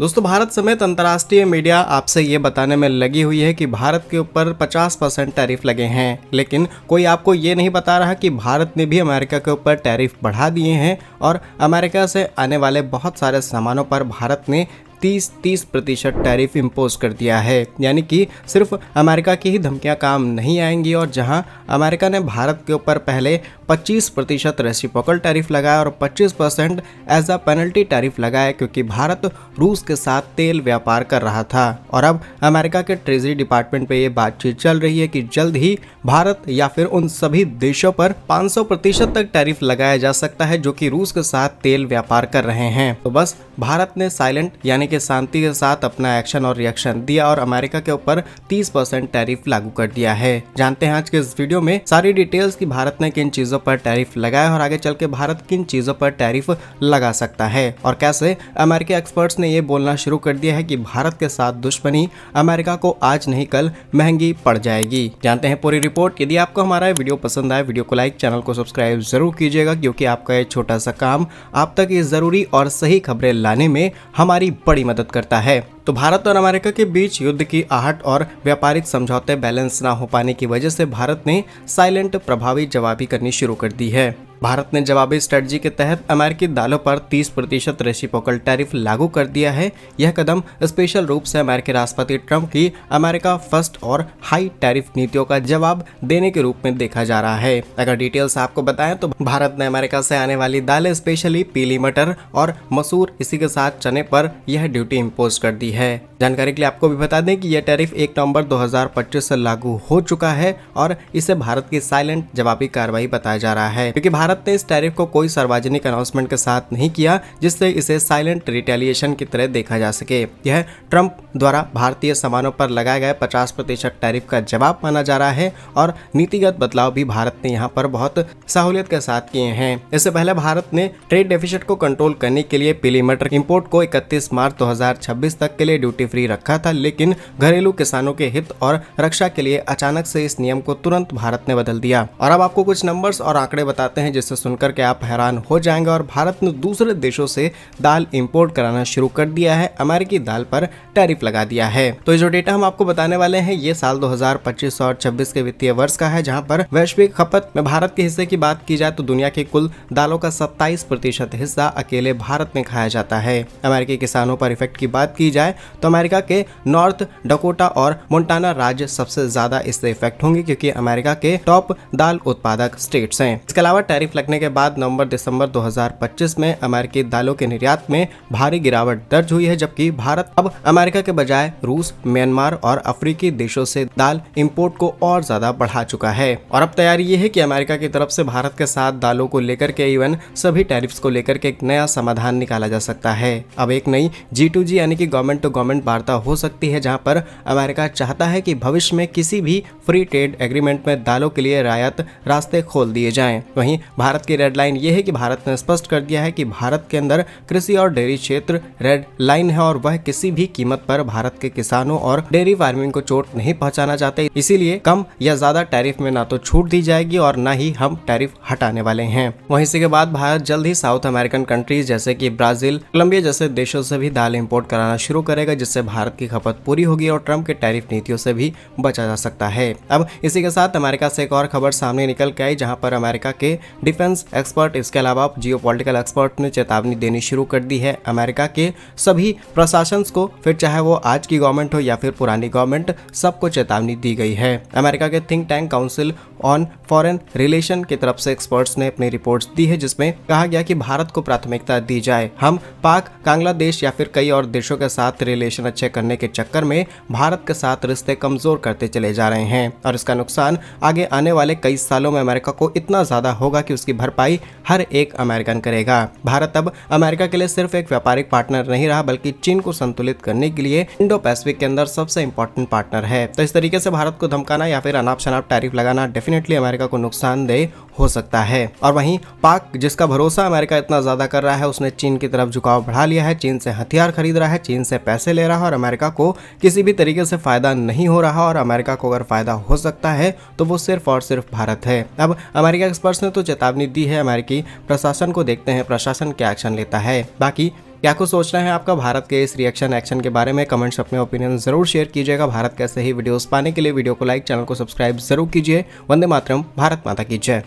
दोस्तों, भारत समेत अंतर्राष्ट्रीय मीडिया आपसे ये बताने में लगी हुई है कि भारत के ऊपर 50% टैरिफ लगे हैं, लेकिन कोई आपको ये नहीं बता रहा कि भारत ने भी अमेरिका के ऊपर टैरिफ बढ़ा दिए हैं और अमेरिका से आने वाले बहुत सारे सामानों पर भारत ने 30% टैरिफ इम्पोज कर दिया है। यानी कि सिर्फ अमेरिका की ही धमकियां काम नहीं आएंगी और जहां अमेरिका ने भारत के ऊपर पहले 25% रेसिप्रोकल टैरिफ लगाया और 25% एज अ पेनल्टी टैरिफ लगाया, क्योंकि भारत रूस के साथ तेल व्यापार कर रहा था। और अब अमेरिका के ट्रेजरी डिपार्टमेंट पे ये बातचीत चल रही है कि जल्द ही भारत या फिर उन सभी देशों पर 500% तक टैरिफ लगाया जा सकता है जो कि रूस के साथ तेल व्यापार कर रहे हैं। तो बस भारत ने साइलेंट यानी कि शांति के साथ अपना एक्शन और रिएक्शन दिया और अमेरिका के ऊपर 30% टैरिफ लागू कर दिया है। जानते हैं आज के इस वीडियो में सारी डिटेल्स कि भारत ने किन चीजों पर टैरिफ लगाया और आगे चल के भारत किन चीजों पर टैरिफ लगा सकता है और कैसे अमेरिकी एक्सपर्ट्स ने ये बोलना शुरू कर दिया है कि भारत के साथ दुश्मनी अमेरिका को आज नहीं कल महंगी पड़ जाएगी। जानते हैं पूरी रिपोर्ट। यदि आपको हमारा वीडियो पसंद आए, वीडियो को लाइक, चैनल को सब्सक्राइब जरूर कीजिएगा, क्योंकि आपका ये छोटा सा काम आप तक ये जरूरी और सही खबरें लाने में हमारी बड़ी मदद करता है। तो भारत और अमेरिका के बीच युद्ध की आहट और व्यापारिक समझौते बैलेंस ना हो पाने की वजह से भारत ने साइलेंट प्रभावी जवाबी करनी शुरू कर दी है। भारत ने जवाबी स्ट्रेटजी के तहत अमेरिकी दालों पर 30% रेसिप्रोकल टैरिफ लागू कर दिया है। यह कदम स्पेशल रूप से अमेरिकी राष्ट्रपति ट्रंप की अमेरिका फर्स्ट और हाई टैरिफ नीतियों का जवाब देने के रूप में देखा जा रहा है। अगर डिटेल्स आपको बताएं तो भारत ने अमेरिका से आने वाली दालें, स्पेशली पीली मटर और मसूर, इसी के साथ चने पर यह ड्यूटी इम्पोज कर दी है। जानकारी के लिए आपको भी बता दें कि यह टैरिफ 1 नवंबर 2025 से लागू हो चुका है और इसे भारत की साइलेंट जवाबी कार्रवाई बताया जा रहा है, क्योंकि भारत ने इस टैरिफ को कोई सार्वजनिक अनाउंसमेंट के साथ नहीं किया, जिससे इसे साइलेंट रिटेलिएशन की तरह देखा जा सके। यह ट्रंप द्वारा भारतीय सामानों पर लगाए गए 50% टैरिफ का जवाब माना जा रहा है और नीतिगत बदलाव भी भारत ने यहाँ पर बहुत सहूलियत के साथ किए हैं। इससे पहले भारत ने ट्रेड डेफिसिट को कंट्रोल करने के लिए पीली मटर इंपोर्ट को 31 मार्च 2026 तक के लिए ड्यूटी फ्री रखा था, लेकिन घरेलू किसानों के हित और रक्षा के लिए अचानक से इस नियम को तुरंत भारत ने बदल दिया। और अब आपको कुछ नंबर्स और आंकड़े बताते हैं जिससे सुनकर के आप हैरान हो जाएंगे। और भारत ने दूसरे देशों से दाल इंपोर्ट कराना शुरू कर दिया है, अमेरिकी दाल पर टैरिफ लगा दिया है। तो जो डेटा हम आपको बताने वाले हैं ये साल 2025 और 26 के वित्तीय वर्ष का है, जहां पर वैश्विक खपत में भारत के हिस्से की बात की जाए तो दुनिया की कुल दालों का 27% हिस्सा अकेले भारत में खाया जाता है। अमेरिकी किसानों पर इफेक्ट की बात की जाए तो अमेरिका के नॉर्थ डकोटा और मोंटाना राज्य सबसे ज्यादा इससे इफेक्ट होंगे, क्योंकि अमेरिका के टॉप दाल उत्पादक स्टेट्स हैं। इसके अलावा टैरिफ लगने के बाद नवंबर-दिसंबर 2025 में अमेरिकी दालों के निर्यात में भारी गिरावट दर्ज हुई है, जबकि भारत अब अमेरिका के बजाय रूस, म्यांमार और अफ्रीकी देशों से दाल इंपोर्ट को और ज्यादा बढ़ा चुका है। और अब तैयारी ये है कि अमेरिका की तरफ से भारत के साथ दालों को लेकर के इवन सभी टैरिफ्स को लेकर के एक नया समाधान निकाला जा सकता है। अब एक नई G2G यानी कि गवर्नमेंट टू गवर्नमेंट वार्ता हो सकती है, जहां पर अमेरिका चाहता है कि भविष्य में किसी भी फ्री ट्रेड एग्रीमेंट में दालों के लिए रियायत रास्ते खोल दिए जाएं। वहीं भारत की रेड लाइन ये है कि भारत ने स्पष्ट कर दिया है कि भारत के अंदर कृषि और डेयरी क्षेत्र रेड लाइन है और वह किसी भी कीमत पर भारत के किसानों और डेयरी फार्मिंग को चोट नहीं पहुंचाना चाहते। इसीलिए कम या ज्यादा टैरिफ में ना तो छूट दी जाएगी और ना ही हम टैरिफ हटाने वाले हैं। वहीं इसी के बाद भारत जल्द ही साउथ अमेरिकन कंट्रीज जैसे कि ब्राजील, कोलंबिया जैसे देशों से भी दाल इंपोर्ट कराना शुरू करेगा, जिससे भारत की खपत पूरी होगी और ट्रंप के टैरिफ नीतियों से भी बचा जा सकता है। अब इसी के साथ अमेरिका से एक और खबर सामने निकल के आई, जहां पर अमेरिका के डिफेंस एक्सपर्ट, इसके अलावा जियोपॉलिटिकल एक्सपर्ट ने चेतावनी देनी शुरू कर दी है अमेरिका के सभी प्रशासन को, फिर चाहे वो आज की गवर्नमेंट हो या फिर पुरानी गवर्नमेंट, सबको चेतावनी दी गई है। अमेरिका के think tank council on foreign relation की तरफ से एक्सपर्ट्स ने अपनी रिपोर्ट्स दी है, जिसमें कहा गया कि भारत को प्राथमिकता दी जाए। हम पाक, बांग्लादेश या फिर कई और देशों के साथ रिलेशन अच्छे करने के चक्कर में भारत के साथ रिश्ते कमजोर करते चले जा रहे हैं और इसका नुकसान आगे आने वाले कई सालों में अमेरिका को इतना ज्यादा होगा कि उसकी भरपाई हर एक अमेरिकन करेगा। भारत अब अमेरिका के लिए सिर्फ एक व्यापारिक पार्टनर नहीं रहा, बल्कि चीन को संतुलित करने के लिए इंडो पैसिफिक के अंदर सबसे इंपॉर्टेंट पार्टनर है। तो इस तरीके से भारत को धमकाना या फिर अनाप शनाप टैरिफ लगाना डेफिनेटली अमेरिका को नुकसानदेह हो सकता है। और वहीं पाक, जिसका भरोसा अमेरिका इतना ज्यादा कर रहा है, उसने चीन की तरफ झुकाव बढ़ा लिया है, चीन से हथियार खरीद रहा है, चीन से पैसे ले रहा है और अमेरिका को किसी भी तरीके से फायदा नहीं हो रहा। और अमेरिका को अगर फायदा हो सकता है तो वो सिर्फ और सिर्फ भारत है। अब अमेरिका एक्सपर्ट्स ने तो चेतावनी दी है अमेरिकी प्रशासन को, देखते हैं प्रशासन क्या एक्शन लेता है। बाकी क्या कुछ सोचना है आपका भारत के इस रिएक्शन एक्शन के बारे में? कमेंट्स अपने ओपिनियन जरूर शेयर कीजिएगा। भारत कैसे ही वीडियोस पाने के लिए वीडियो को लाइक, चैनल को सब्सक्राइब जरूर कीजिए। वंदे मातरम, भारत माता की जय।